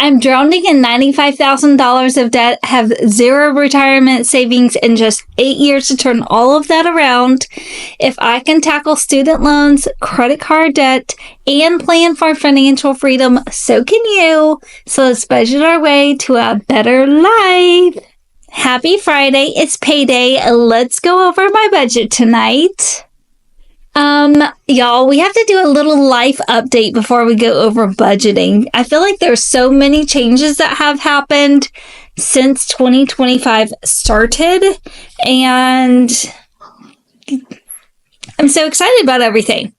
I'm drowning in $95,000 of debt, have zero retirement savings, and just 8 years to turn all of that around. If I can tackle student loans, credit card debt, and plan for financial freedom, so can you. So let's budget our way to a better life. Happy Friday. It's payday. Let's go over my budget tonight. Y'all, we have to do a little life update before we go over budgeting. I feel like there's so many changes that have happened since 2025 started, and I'm so excited about everything.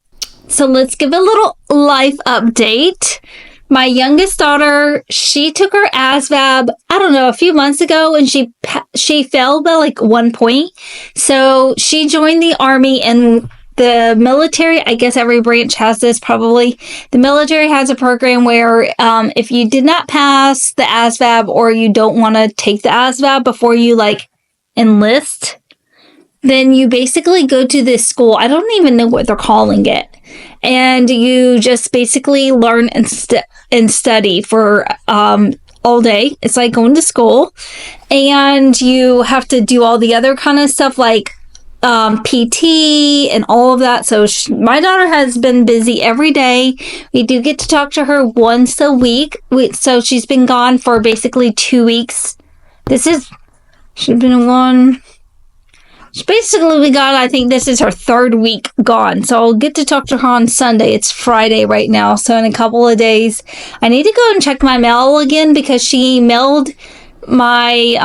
So let's give a little life update. My youngest daughter, she took her ASVAB, I don't know, a few months ago, and she failed by like 1 point. So she joined the Army, and the military, I guess every branch has this probably. The military has a program where if you did not pass the ASVAB, or you don't want to take the ASVAB before you like enlist, then you basically go to this school. I don't even know what they're calling it. And you just basically learn and study for all day. It's like going to school. And you have to do all the other kind of stuff like PT and all of that. So my daughter has been busy every day. We do get to talk to her once a week. So she's been gone for basically 2 weeks. She's been gone. I think this is her third week gone. So I'll get to talk to her on Sunday. It's Friday right now. So in a couple of days, I need to go and check my mail again, because she mailed my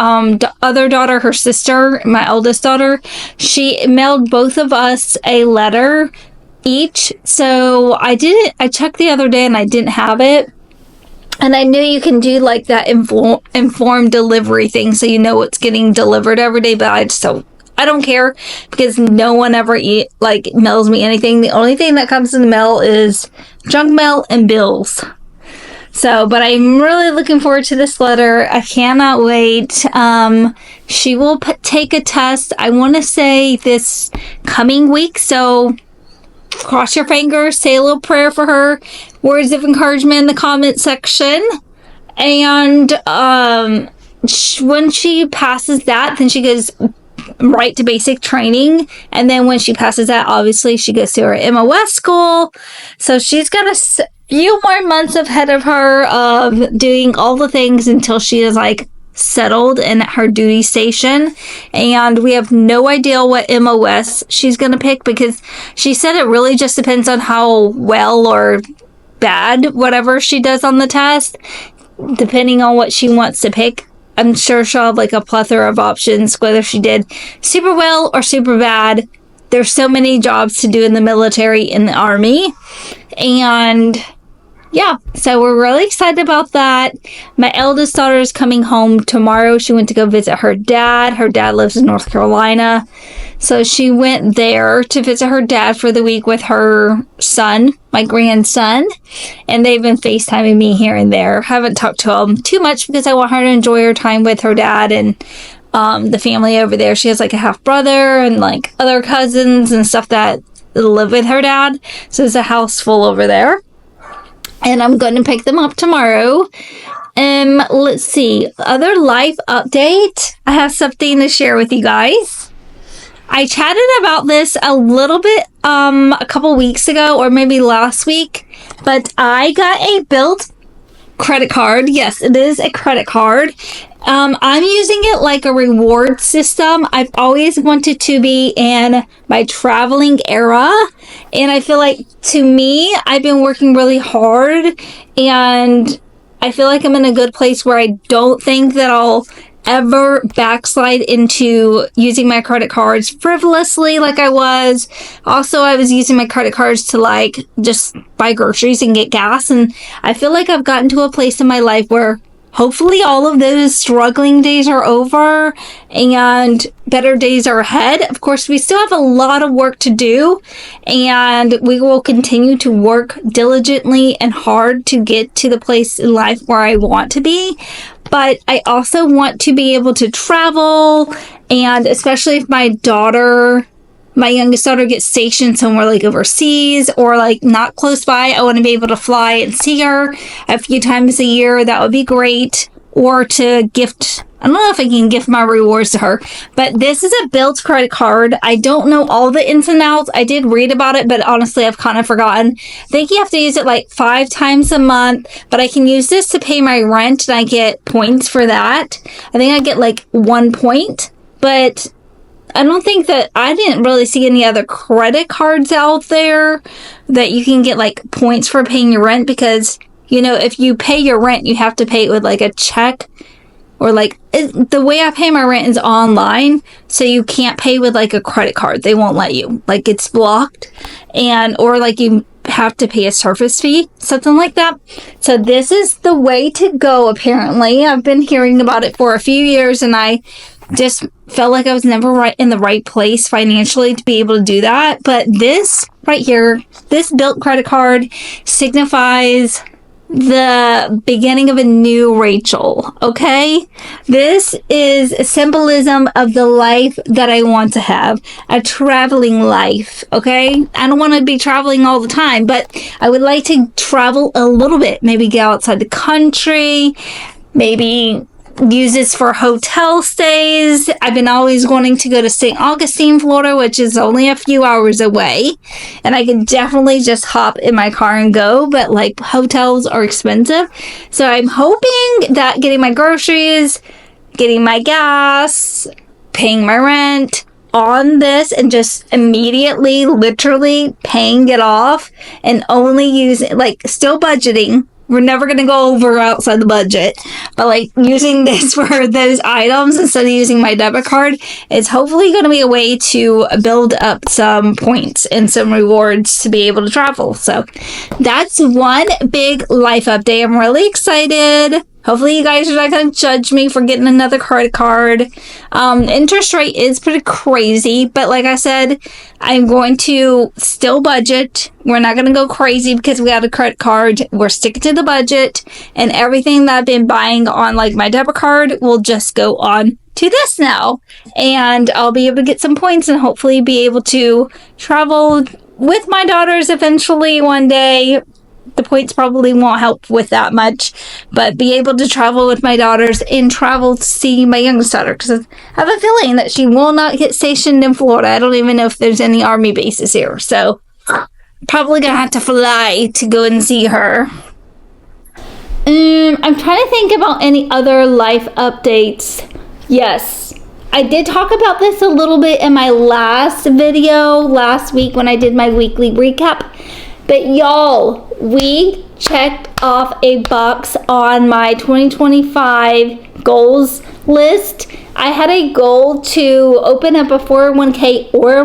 other daughter, her sister, my eldest daughter, she mailed both of us a letter each. So I checked the other day and I didn't have it. And I knew you can do like that informed delivery thing, so you know what's getting delivered every day, but I don't care, because no one ever mails me anything. The only thing that comes in the mail is junk mail and bills. So, but I'm really looking forward to this letter. I cannot wait. She will take a test, I want to say this coming week. So cross your fingers, say a little prayer for her. Words of encouragement in the comment section. And when she passes that, then she goes right to basic training. And then when she passes that, obviously she goes to her MOS school. So she's got a few more months ahead of her of doing all the things until she is like settled in her duty station. And we have no idea what MOS she's going to pick, because she said it really just depends on how well or bad whatever she does on the test, depending on what she wants to pick. I'm sure she'll have like a plethora of options, whether she did super well or super bad. There's so many jobs to do in the military, in the Army. And yeah, so we're really excited about that. My eldest daughter is coming home tomorrow. She went to go visit her dad. Her dad lives in North Carolina. So she went there to visit her dad for the week with her son, my grandson. And they've been FaceTiming me here and there. Haven't talked to him too much because I want her to enjoy her time with her dad and the family over there. She has like a half brother and like other cousins and stuff that live with her dad. So there's a house full over there. And I'm going to pick them up tomorrow. Let's see. Other life update. I have something to share with you guys. I chatted about this a little bit a couple weeks ago, or maybe last week. But I got a built credit card. Yes, it is a credit card. I'm using it like a reward system. I've always wanted to be in my traveling era. And I feel like, to me, I've been working really hard. And I feel like I'm in a good place where I don't think that I'll ever backslide into using my credit cards frivolously like I was. Also, I was using my credit cards to like just buy groceries and get gas. And I feel like I've gotten to a place in my life where hopefully all of those struggling days are over and better days are ahead. Of course, we still have a lot of work to do, and we will continue to work diligently and hard to get to the place in life where I want to be. But I also want to be able to travel, and especially if my daughter my youngest daughter gets stationed somewhere like overseas or like not close by, I want to be able to fly and see her a few times a year. That would be great. Or to gift, I don't know if I can gift my rewards to her, but this is a Built credit card. I don't know all the ins and outs. I did read about it, but honestly, I've kind of forgotten. I think you have to use it like 5 times a month, but I can use this to pay my rent and I get points for that. I think I get like 1 point, but I don't think that, I didn't really see any other credit cards out there that you can get like points for paying your rent, because you know, if you pay your rent, you have to pay it with like a check, or like the way I pay my rent is online. So you can't pay with like a credit card. They won't let you, like it's blocked, and, or like you have to pay a service fee, something like that. So this is the way to go, apparently. I've been hearing about it for a few years and I just felt like I was never right in the right place financially to be able to do that. But this right here, this Built credit card signifies the beginning of a new Rachel, okay? This is a symbolism of the life that I want to have, a traveling life, okay? I don't want to be traveling all the time, but I would like to travel a little bit, maybe go outside the country, maybe use this for hotel stays. I've been always wanting to go to St. Augustine, Florida, which is only a few hours away. And I can definitely just hop in my car and go, but like hotels are expensive. So I'm hoping that getting my groceries, getting my gas, paying my rent on this, and just immediately, literally paying it off and only using, like still budgeting. We're never going to go over outside the budget, but like using this for those items instead of using my debit card is hopefully going to be a way to build up some points and some rewards to be able to travel. So that's one big life update. I'm really excited. Hopefully you guys are not going to judge me for getting another credit card. Interest rate is pretty crazy, but like I said, I'm going to still budget. We're not going to go crazy because we got a credit card. We're sticking to the budget, and everything that I've been buying on like my debit card will just go on to this now. And I'll be able to get some points and hopefully be able to travel with my daughters eventually one day. The points probably won't help with that much, but be able to travel with my daughters and travel to see my youngest daughter, because I have a feeling that she will not get stationed in Florida. I don't even know if there's any army bases here, so probably gonna have to fly to go and see her. I'm trying to think about any other life updates. Yes, I did talk about this a little bit in my last video last week when I did my weekly recap. But y'all, we checked off a box on my 2025 goals list. I had a goal to open up a 401k or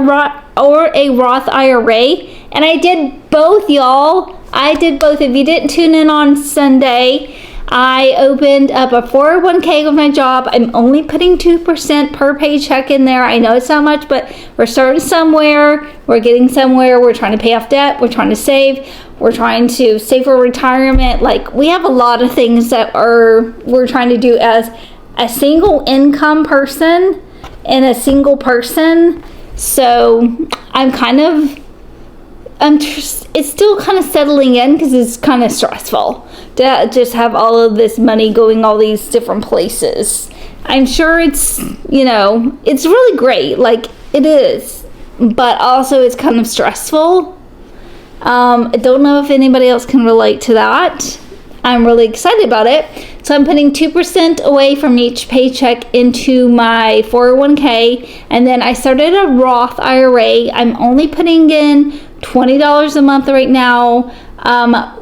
a Roth IRA, and I did both, y'all. I did both. If you didn't tune in on Sunday, I opened up a 401k with my job. I'm only putting 2% per paycheck in there. I know it's not much, but we're starting somewhere. We're getting somewhere. We're trying to pay off debt. We're trying to save. We're trying to save for retirement. Like, we have a lot of things that we're trying to do as a single income person and a single person. So it's still kind of settling in because it's kind of stressful to just have all of this money going all these different places. I'm sure it's really great, like it is, but also it's kind of stressful. I don't know if anybody else can relate to that. I'm really excited about it. So I'm putting 2% away from each paycheck into my 401k, and then I started a Roth IRA. I'm only putting in $20 a month right now.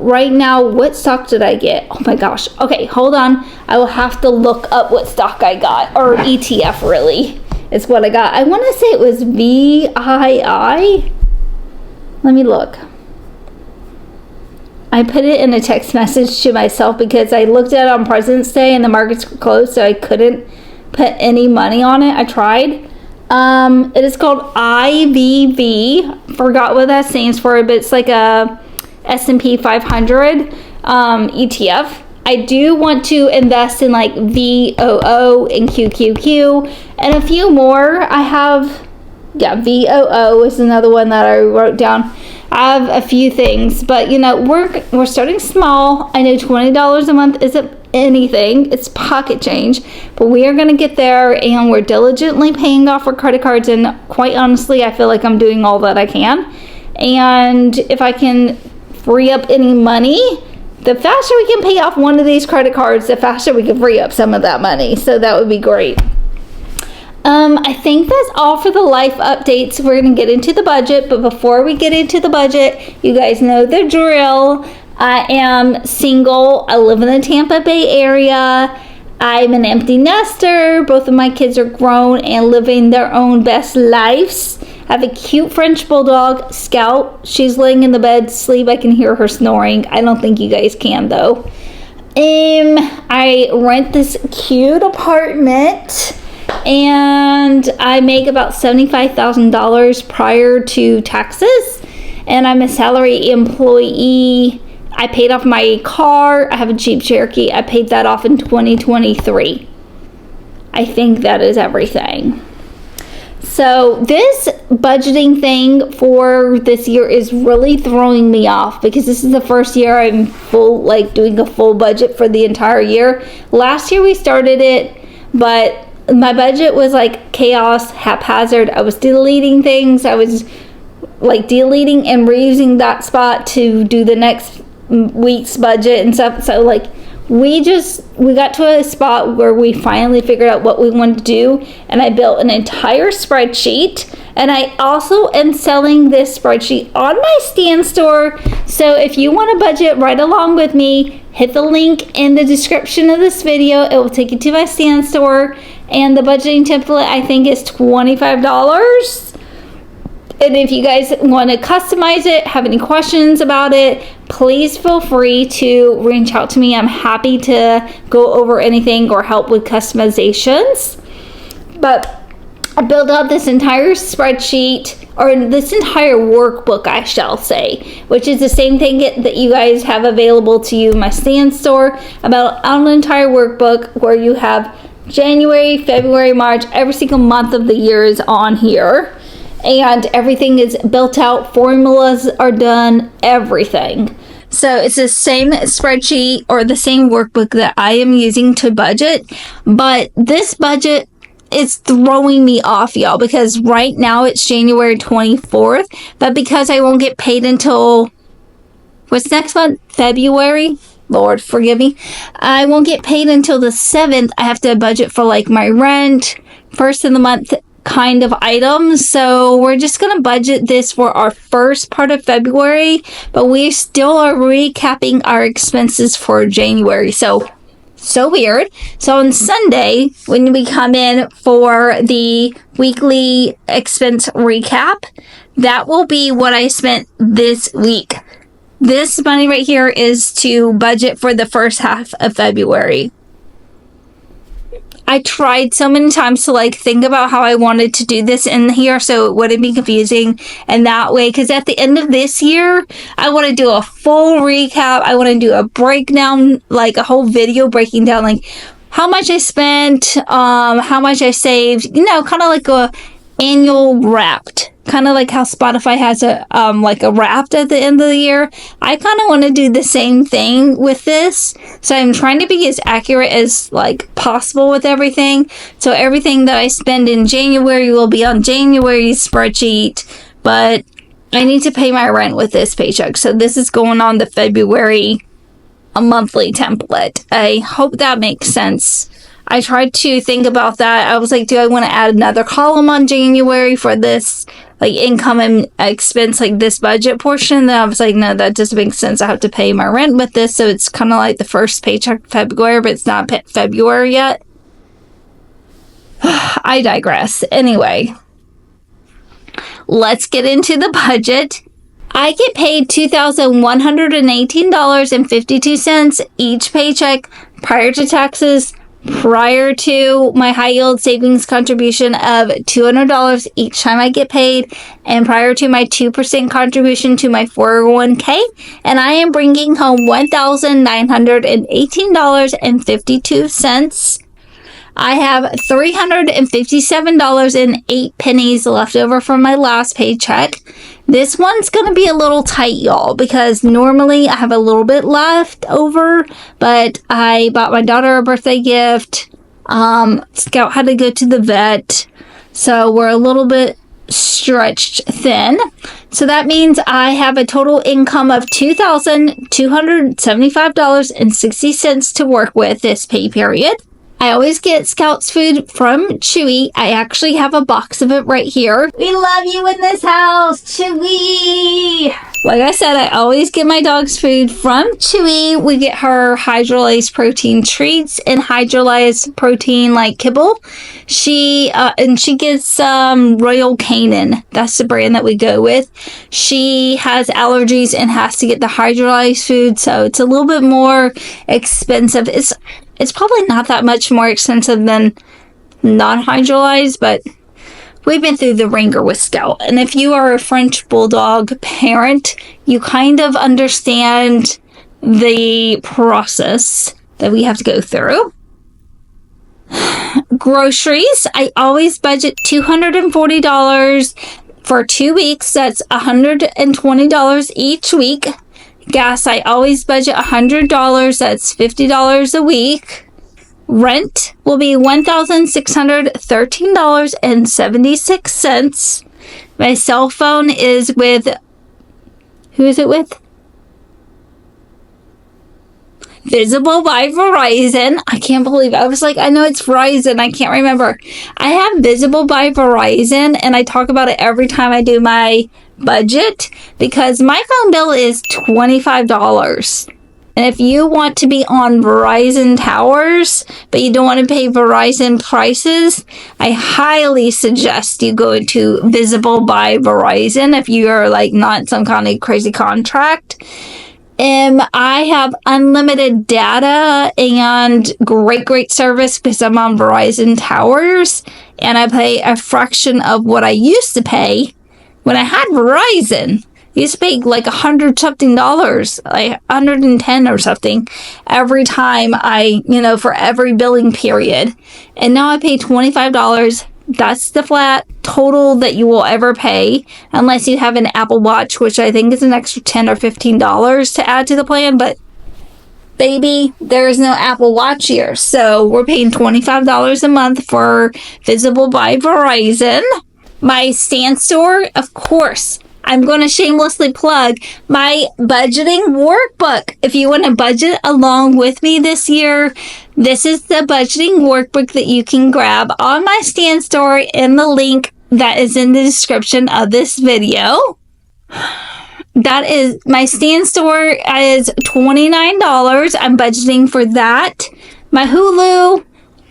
Right now, what stock did I get? Oh my gosh. Okay, hold on. I will have to look up what stock I got, or ETF really is what I got. I want to say it was VII. Let me look. I put it in a text message to myself because I looked at it on President's Day and the markets were closed, so I couldn't put any money on it. I tried. It is called IVV. Forgot what that stands for, but it's like a S&P 500 ETF. I do want to invest in like VOO and QQQ and a few more. I have Yeah, VOO is another one that I wrote down. I have a few things, but you know, we're starting small. I know $20 a month isn't anything. It's pocket change, but we are going to get there, and we're diligently paying off our credit cards, and quite honestly, I feel like I'm doing all that I can. And if I can free up any money, the faster we can pay off one of these credit cards, the faster we can free up some of that money. So that would be great. I think that's all for the life updates. We're going to get into the budget, but before we get into the budget, you guys know the drill. I am single. I live in the Tampa Bay area. I'm an empty nester. Both of my kids are grown and living their own best lives. I have a cute French bulldog, Scout. She's laying in the bed asleep. I can hear her snoring. I don't think you guys can though. I rent this cute apartment, and I make about $75,000 prior to taxes, and I'm a salary employee. I paid off my car. I have a Jeep Cherokee. I paid that off in 2023. I think that is everything. So this budgeting thing for this year is really throwing me off, because this is the first year I'm doing a full budget for the entire year. Last year we started it, but my budget was like chaos, haphazard. I was deleting things. I was deleting and reusing that spot to do the next week's budget and stuff. So we got to a spot where we finally figured out what we wanted to do, and I built an entire spreadsheet, and I also am selling this spreadsheet on my Stan store. So if you want to budget right along with me, hit the link in the description of this video. It will take you to my Stan store, and the budgeting template I think is $25. And if you guys want to customize it, have any questions about it, please feel free to reach out to me. I'm happy to go over anything or help with customizations. But I built out this entire spreadsheet, or this entire workbook, I shall say, which is the same thing that you guys have available to you in my Stan store. About an entire workbook where you have January, February, March, every single month of the year is on here. And everything is built out, formulas are done, everything. So it's the same spreadsheet or the same workbook that I am using to budget, but this budget is throwing me off, y'all, because right now it's January 24th, but because I won't get paid until, what's next month? February? Lord, forgive me. I won't get paid until the 7th. I have to budget for my rent, first of the month kind of items. So we're just going to budget this for our first part of February, but we still are recapping our expenses for January. So weird. So on Sunday, when we come in for the weekly expense recap, that will be what I spent this week. This money right here is to budget for the first half of February. I tried so many times to think about how I wanted to do this in here so it wouldn't be confusing, and that way, because at the end of this year, I want to do a full recap. I want to do a breakdown, a whole video breaking down how much I spent, how much I saved, kind of like a annual wrapped. Kind of like how Spotify has a wrapped at the end of the year. I kind of want to do the same thing with this. So I'm trying to be as accurate as possible with everything. So everything that I spend in January will be on January's spreadsheet. But I need to pay my rent with this paycheck. So this is going on the February monthly template. I hope that makes sense. I tried to think about that. I was like, do I want to add another column on January for this income and expense, this budget portion? Then I was like, no, that doesn't make sense. I have to pay my rent with this. So it's kind of like the first paycheck February, but it's not February yet. I digress. Anyway, let's get into the budget. I get paid $2,118.52 each paycheck prior to taxes, prior to my high yield savings contribution of $200 each time I get paid, and prior to my 2% contribution to my 401k, and I am bringing home $1,918.52. I have $357.08 left over from my last paycheck. This one's going to be a little tight, y'all, because normally I have a little bit left over, but I bought my daughter a birthday gift. Scout had to go to the vet, so we're a little bit stretched thin. So that means I have a total income of $2,275.60 to work with this pay period. I always get Scout's food from Chewy. I actually have a box of it right here. We love you in this house, Chewy! Like I said, I always get my dog's food from Chewy. We get her hydrolyzed protein treats and hydrolyzed protein like kibble. She gets Royal Canin. That's the brand that we go with. She has allergies and has to get the hydrolyzed food, so it's a little bit more expensive. It's probably not that much more expensive than non-hydrolyzed, but we've been through the ringer with Scout. And if you are a French Bulldog parent, you kind of understand the process that we have to go through. Groceries, I always budget $240 for 2 weeks. That's $120 each week. Gas, I always budget $100. That's $50 a week. Rent will be $1,613.76. My cell phone is with... Who is it with? Visible by Verizon. I can't believe it. I was like, I know it's Verizon. I can't remember. I have Visible by Verizon, and I talk about it every time I do my budget because my phone bill is $25. And if you want to be on Verizon towers, but you don't want to pay Verizon prices, I highly suggest you go to Visible by Verizon if you're like not some kind of crazy contract. I have unlimited data and great service because I'm on Verizon towers, and I pay a fraction of what I used to pay when I had Verizon. I used to pay like $100-something, like $110 or something every time for every billing period. And now I pay $25. That's the flat total that you will ever pay, unless you have an Apple Watch, which I think is an extra $10 or $15 to add to the plan. But baby, there is no Apple Watch here. So we're paying $25 a month for Visible by Verizon. My Stand Store, of course, I'm going to shamelessly plug my budgeting workbook. If you want to budget along with me this year, this is the budgeting workbook that you can grab on my Stand Store in the link that is in the description of this video. That is, my Stand Store is $29. I'm budgeting for that. My Hulu,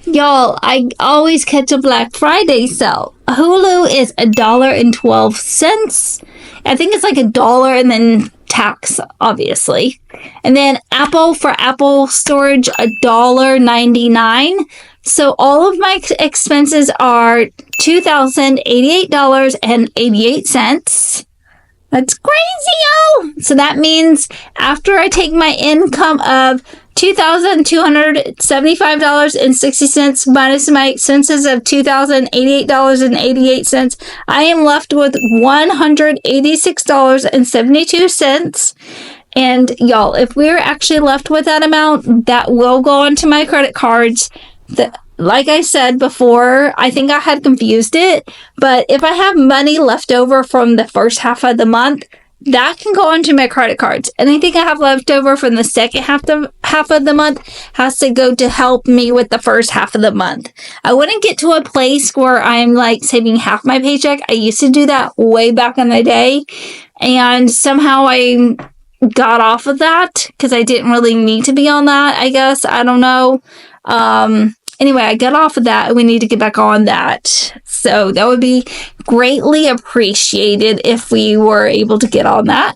y'all, I always catch a Black Friday sale. Hulu is $1.12. I think it's like $1 and then tax, obviously. And then Apple, for Apple storage, $1.99. So all of my expenses are $2,088.88. That's crazy, yo! So that means after I take my income of $2,275.60 minus my expenses of $2,088.88, I am left with $186.72. And y'all, if we're actually left with that amount, that will go onto my credit cards. Like I said before, I think I had confused it, but if I have money left over from the first half of the month, that can go onto my credit cards. Anything I have left over from the second half of the month has to go to help me with the first half of the month. I wouldn't get to a place where I'm like saving half my paycheck. I used to do that way back in the day, and somehow I got off of that because I didn't really need to be on that, I guess. I don't know. Anyway, I got off of that, and we need to get back on that. So that would be greatly appreciated if we were able to get on that.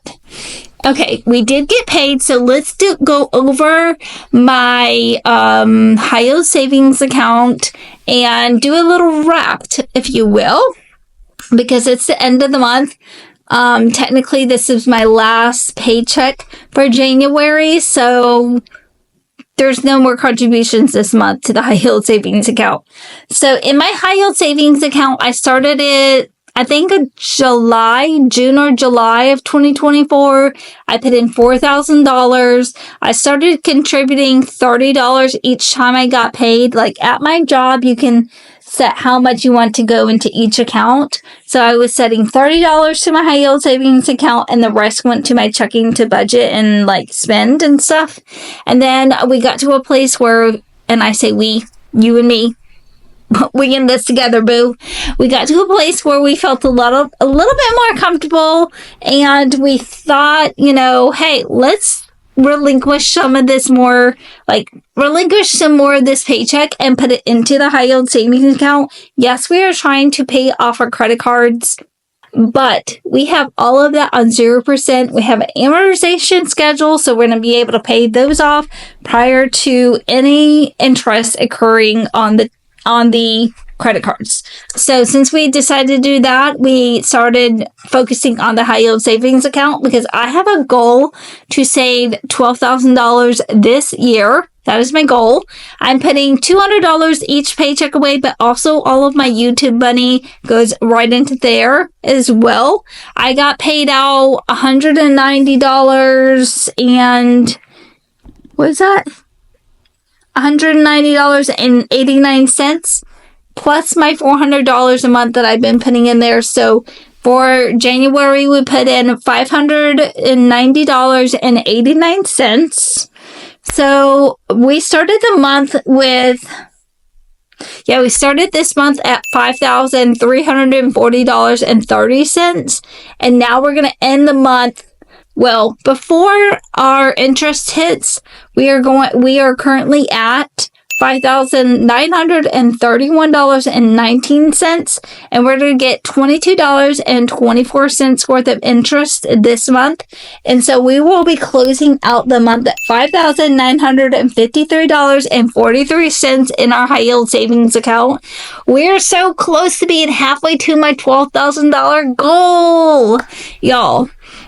Okay, we did get paid, so let's go over my high-yield savings account and do a little wrap, if you will, because it's the end of the month. Technically, this is my last paycheck for January, so there's no more contributions this month to the high yield savings account. So in my high yield savings account, I started it, I think June or July of 2024. I put in $4,000. I started contributing $30 each time I got paid. Like at my job, you can set how much you want to go into each account. So I was setting $30 to my high yield savings account, and the rest went to my checking to budget and like spend and stuff. And then we got to a place where, and I say we, you and me, we in this together, boo. We got to a place where we felt a little bit more comfortable, and we thought, hey, let's relinquish some of this more, relinquish some more of this paycheck and put it into the high yield savings account. Yes, we are trying to pay off our credit cards, but we have all of that on 0%. We have an amortization schedule, so we're going to be able to pay those off prior to any interest occurring on the credit cards. So since we decided to do that, we started focusing on the high yield savings account because I have a goal to save $12,000 this year. That is my goal. I'm putting $200 each paycheck away, but also all of my YouTube money goes right into there as well. I got paid out $190 and what is that? $190.89 plus my $400 a month that I've been putting in there. So for January, we put in $590.89. So we started the month with, we started this month at $5,340.30. And now we're going to end the month, well, before our interest hits, we are currently at $5,931.19, and we're going to get $22.24 worth of interest this month. And so we will be closing out the month at $5,953.43 in our high yield savings account. We're so close to being halfway to my $12,000 goal, y'all.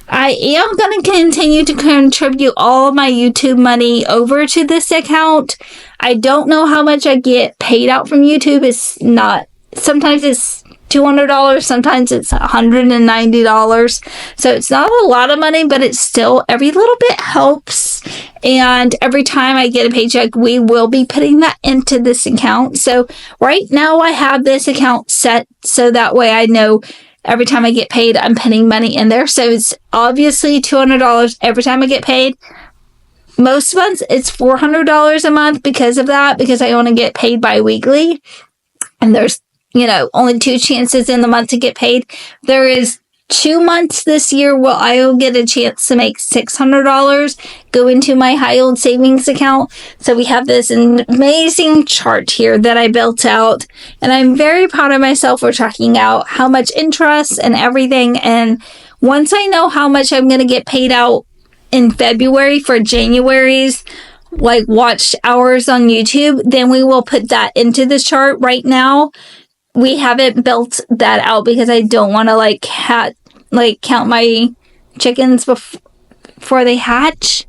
I am going to continue to contribute all of my YouTube money over to this account. I don't know how much I get paid out from YouTube. Sometimes it's $200, sometimes it's $190. So it's not a lot of money, but it's still, every little bit helps. And every time I get a paycheck, we will be putting that into this account. So right now I have this account set so that way I know every time I get paid, I'm putting money in there. So it's obviously $200 every time I get paid. Most months, it's $400 a month because of that, because I only get paid bi-weekly. And there's, only 2 chances in the month to get paid. There is 2 months this year where I will get a chance to make $600 go into my high yield savings account. So we have this amazing chart here that I built out, and I'm very proud of myself for tracking out how much interest and everything. And once I know how much I'm going to get paid out in February for January's watch hours on YouTube, then we will put that into the chart. Right now, we haven't built that out because I don't want to count my chickens before they hatch.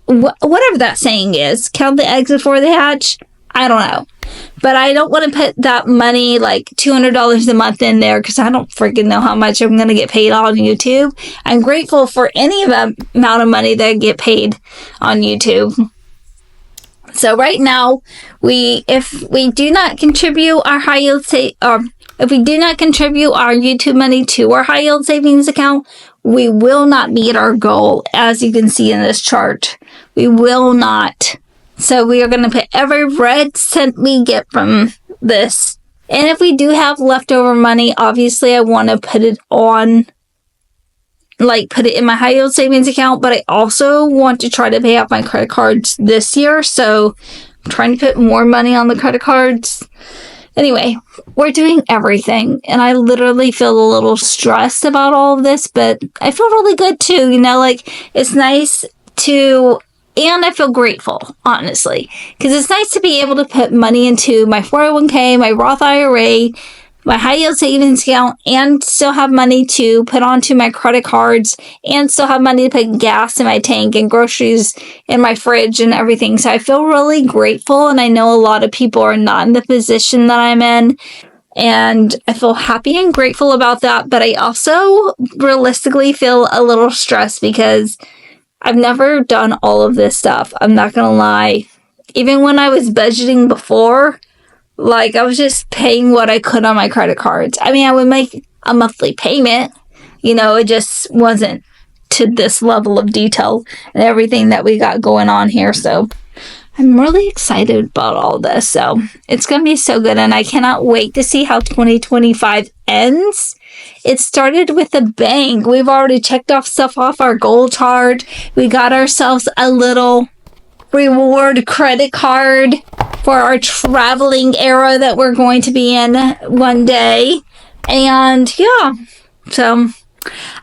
Whatever that saying is, count the eggs before they hatch. I don't know. But I don't want to put that money, $200 a month in there, because I don't freaking know how much I'm going to get paid on YouTube. I'm grateful for any amount of money that I get paid on YouTube. So right now, if we do not contribute our high yield if we do not contribute our YouTube money to our high yield savings account, we will not meet our goal, as you can see in this chart. We will not. So we are going to put every red cent we get from this. And if we do have leftover money, obviously I want to put it on, put it in my high yield savings account, but I also want to try to pay off my credit cards this year. So I'm trying to put more money on the credit cards. Anyway, we're doing everything, and I literally feel a little stressed about all of this, but I feel really good too. It's nice to, and I feel grateful, honestly, because it's nice to be able to put money into my 401k, my Roth IRA, my high yield savings account and still have money to put onto my credit cards and still have money to put gas in my tank and groceries in my fridge and everything. So I feel really grateful, and I know a lot of people are not in the position that I'm in. And I feel happy and grateful about that. But I also realistically feel a little stressed because I've never done all of this stuff. I'm not going to lie. Even when I was budgeting before, like, I was just paying what I could on my credit cards. I mean, I would make a monthly payment. It just wasn't to this level of detail and everything that we got going on here. So I'm really excited about all this. So it's going to be so good. And I cannot wait to see how 2025 ends. It started with a bang. We've already checked off stuff off our goal chart. We got ourselves a little reward credit card for our traveling era that we're going to be in one day. And yeah, so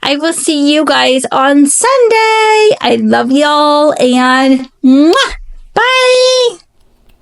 I will see you guys on Sunday. I love y'all, and mwah, bye.